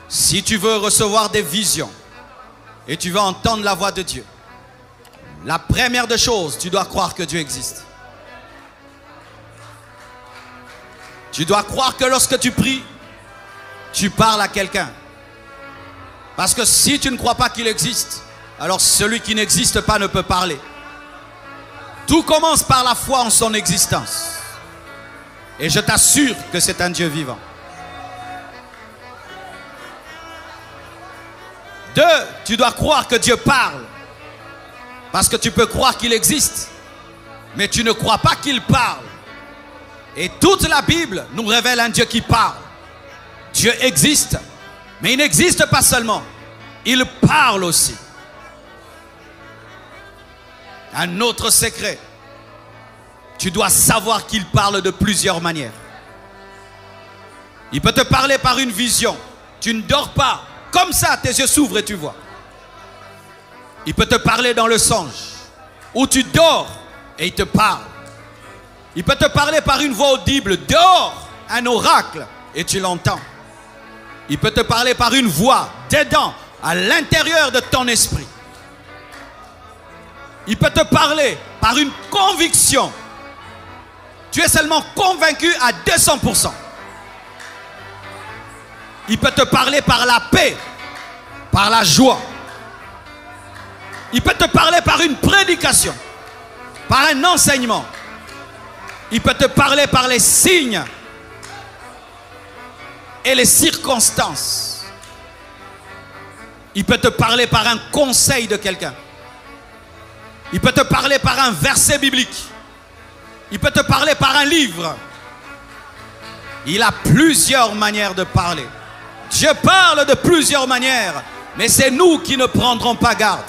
Si tu veux recevoir des visions et tu veux entendre la voix de Dieu, la première des choses, tu dois croire que Dieu existe. Tu dois croire que lorsque tu pries, tu parles à quelqu'un. Parce que si tu ne crois pas qu'il existe, alors celui qui n'existe pas ne peut parler. Tout commence par la foi en son existence. Et je t'assure que c'est un Dieu vivant. 2, tu dois croire que Dieu parle. Parce que tu peux croire qu'il existe, mais tu ne crois pas qu'il parle. Et toute la Bible nous révèle un Dieu qui parle. Dieu existe, mais il n'existe pas seulement. Il parle aussi. Un autre secret. Tu dois savoir qu'il parle de plusieurs manières. Il peut te parler par une vision. Tu ne dors pas. Comme ça, tes yeux s'ouvrent et tu vois. Il peut te parler dans le songe. Où tu dors et il te parle. Il peut te parler par une voix audible. Dehors, un oracle et tu l'entends. Il peut te parler par une voix dedans, à l'intérieur de ton esprit. Il peut te parler par une conviction. Tu es seulement convaincu à 200%. Il peut te parler par la paix, par la joie. Il peut te parler par une prédication, par un enseignement. Il peut te parler par les signes et les circonstances. Il peut te parler par un conseil de quelqu'un. Il peut te parler par un verset biblique. Il peut te parler par un livre. Il a plusieurs manières de parler. Dieu parle de plusieurs manières, mais c'est nous qui ne prendrons pas garde.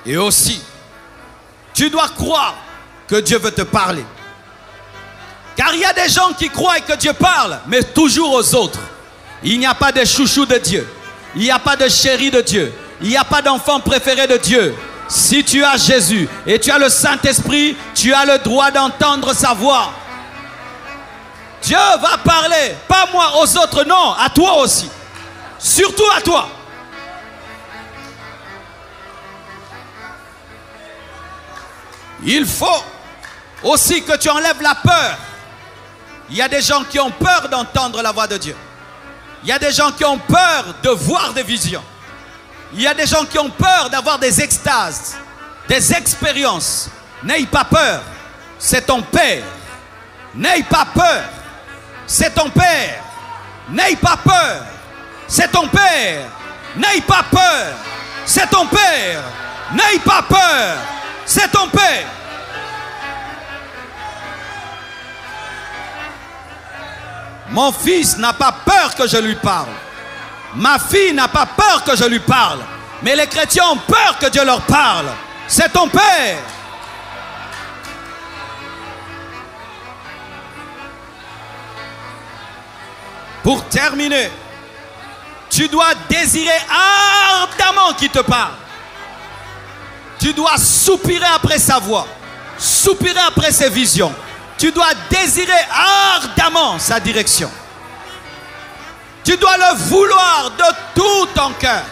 Et aussi, tu dois croire que Dieu veut te parler. Car il y a des gens qui croient que Dieu parle, mais toujours aux autres. Il n'y a pas de chouchou de Dieu. Il n'y a pas de chéri de Dieu. Il n'y a pas d'enfant préféré de Dieu. Si tu as Jésus et tu as le Saint-Esprit, tu as le droit d'entendre sa voix. Dieu va parler, pas moi aux autres, non, à toi aussi. Surtout à toi. Il faut aussi que tu enlèves la peur. Il y a des gens qui ont peur d'entendre la voix de Dieu. Il y a des gens qui ont peur de voir des visions. Il y a des gens qui ont peur d'avoir des extases, des expériences. N'aie pas peur, c'est ton Père. N'aie pas peur, c'est ton Père. N'aie pas peur, c'est ton Père. N'aie pas peur, c'est ton Père. N'aie pas peur, c'est ton Père. Mon fils n'a pas peur que je lui parle. Ma fille n'a pas peur que je lui parle. Mais les chrétiens ont peur que Dieu leur parle. C'est ton Père. Pour terminer, tu dois désirer ardemment qu'il te parle. Tu dois soupirer après sa voix, soupirer après ses visions. Tu dois désirer ardemment sa direction. Tu dois le vouloir de tout ton cœur.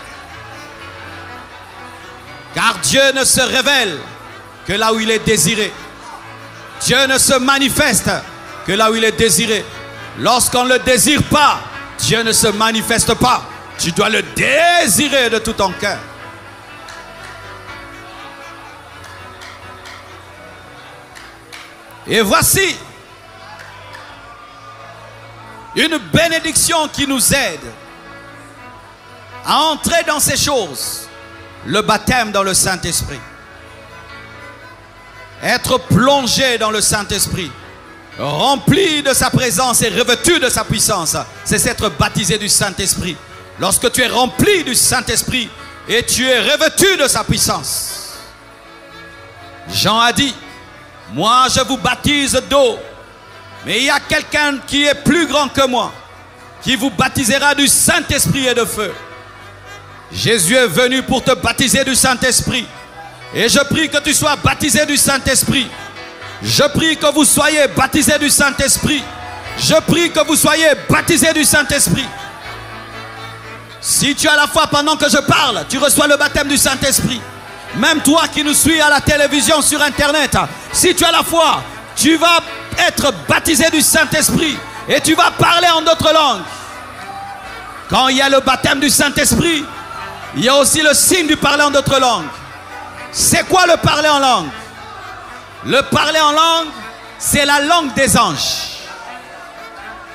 Car Dieu ne se révèle que là où il est désiré. Dieu ne se manifeste que là où il est désiré. Lorsqu'on ne le désire pas, Dieu ne se manifeste pas. Tu dois le désirer de tout ton cœur. Et voici une bénédiction qui nous aide à entrer dans ces choses. Le baptême dans le Saint-Esprit. Être plongé dans le Saint-Esprit. Rempli de sa présence et revêtu de sa puissance. C'est être baptisé du Saint-Esprit. Lorsque tu es rempli du Saint-Esprit et tu es revêtu de sa puissance. Jean a dit: moi je vous baptise d'eau, mais il y a quelqu'un qui est plus grand que moi, qui vous baptisera du Saint-Esprit et de feu. Jésus est venu pour te baptiser du Saint-Esprit. Et je prie que tu sois baptisé du Saint-Esprit. Je prie que vous soyez baptisés du Saint-Esprit. Je prie que vous soyez baptisés du Saint-Esprit. Si tu as la foi pendant que je parle, tu reçois le baptême du Saint-Esprit. Même toi qui nous suis à la télévision, sur Internet, si tu as la foi, tu vas être baptisé du Saint-Esprit et tu vas parler en d'autres langues. Quand il y a le baptême du Saint-Esprit, il y a aussi le signe du parler en d'autres langues. C'est quoi le parler en langue? Le parler en langue, c'est la langue des anges.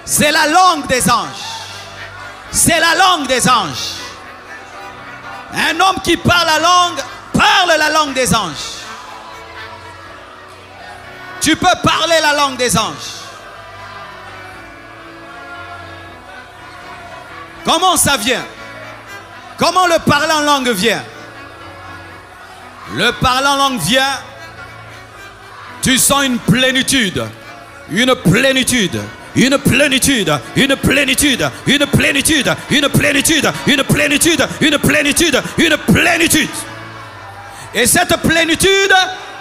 C'est la langue des anges. C'est la langue des anges. Un homme qui parle la langue des anges. Tu peux parler la langue des anges. Comment ça vient? Comment le parler en langue vient? Le parler en langue vient, tu sens une plénitude, une plénitude, une plénitude, une plénitude, une plénitude, une plénitude, une plénitude, une plénitude, une plénitude. Et cette plénitude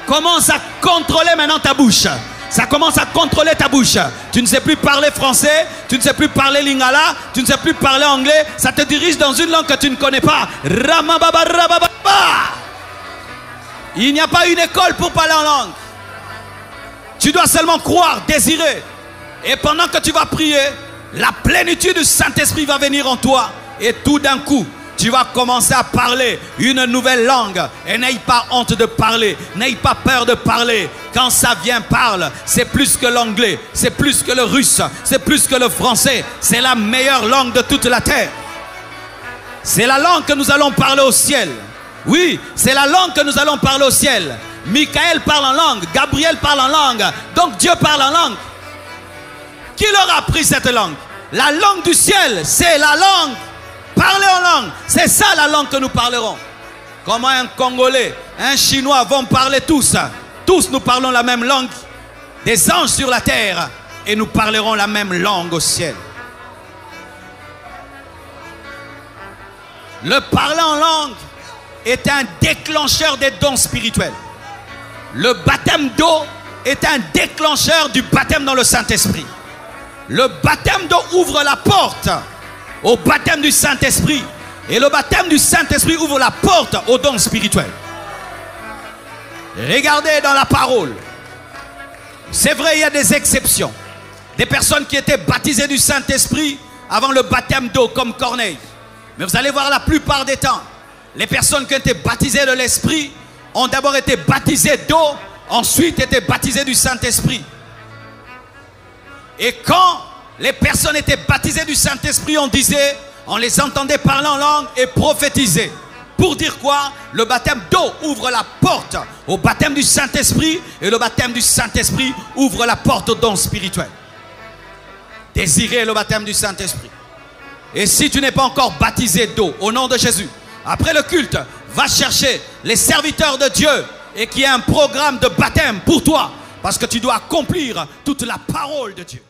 commence à contrôler maintenant ta bouche. Ça commence à contrôler ta bouche. Tu ne sais plus parler français, tu ne sais plus parler lingala, tu ne sais plus parler anglais. Ça te dirige dans une langue que tu ne connais pas. Il n'y a pas une école pour parler en langue. Tu dois seulement croire, désirer. Et pendant que tu vas prier, la plénitude du Saint-Esprit va venir en toi. Et tout d'un coup, tu vas commencer à parler une nouvelle langue. Et n'aie pas honte de parler. N'aie pas peur de parler. Quand ça vient, parle. C'est plus que l'anglais. C'est plus que le russe. C'est plus que le français. C'est la meilleure langue de toute la terre. C'est la langue que nous allons parler au ciel. Oui, c'est la langue que nous allons parler au ciel. Michael parle en langue. Gabriel parle en langue. Donc Dieu parle en langue. Qui leur a appris cette langue? La langue du ciel, c'est la langue. Parler en langue, c'est ça la langue que nous parlerons. Comment un Congolais, un Chinois vont parler tous. Tous nous parlons la même langue des anges sur la terre et nous parlerons la même langue au ciel. Le parler en langue est un déclencheur des dons spirituels. Le baptême d'eau est un déclencheur du baptême dans le Saint-Esprit. Le baptême d'eau ouvre la porte au baptême du Saint-Esprit. Et le baptême du Saint-Esprit ouvre la porte aux dons spirituels. Regardez dans la parole. C'est vrai, il y a des exceptions. Des personnes qui étaient baptisées du Saint-Esprit avant le baptême d'eau, comme Corneille. Mais vous allez voir, la plupart des temps, les personnes qui ont été baptisées de l'Esprit ont d'abord été baptisées d'eau, ensuite été baptisées du Saint-Esprit. Et quand les personnes étaient baptisées du Saint-Esprit, on les entendait parler en langue et prophétiser. Pour dire quoi? Le baptême d'eau ouvre la porte au baptême du Saint-Esprit et le baptême du Saint-Esprit ouvre la porte aux dons spirituels. Désirez le baptême du Saint-Esprit. Et si tu n'es pas encore baptisé d'eau, au nom de Jésus, après le culte, va chercher les serviteurs de Dieu et qu'il y ait un programme de baptême pour toi. Parce que tu dois accomplir toute la parole de Dieu.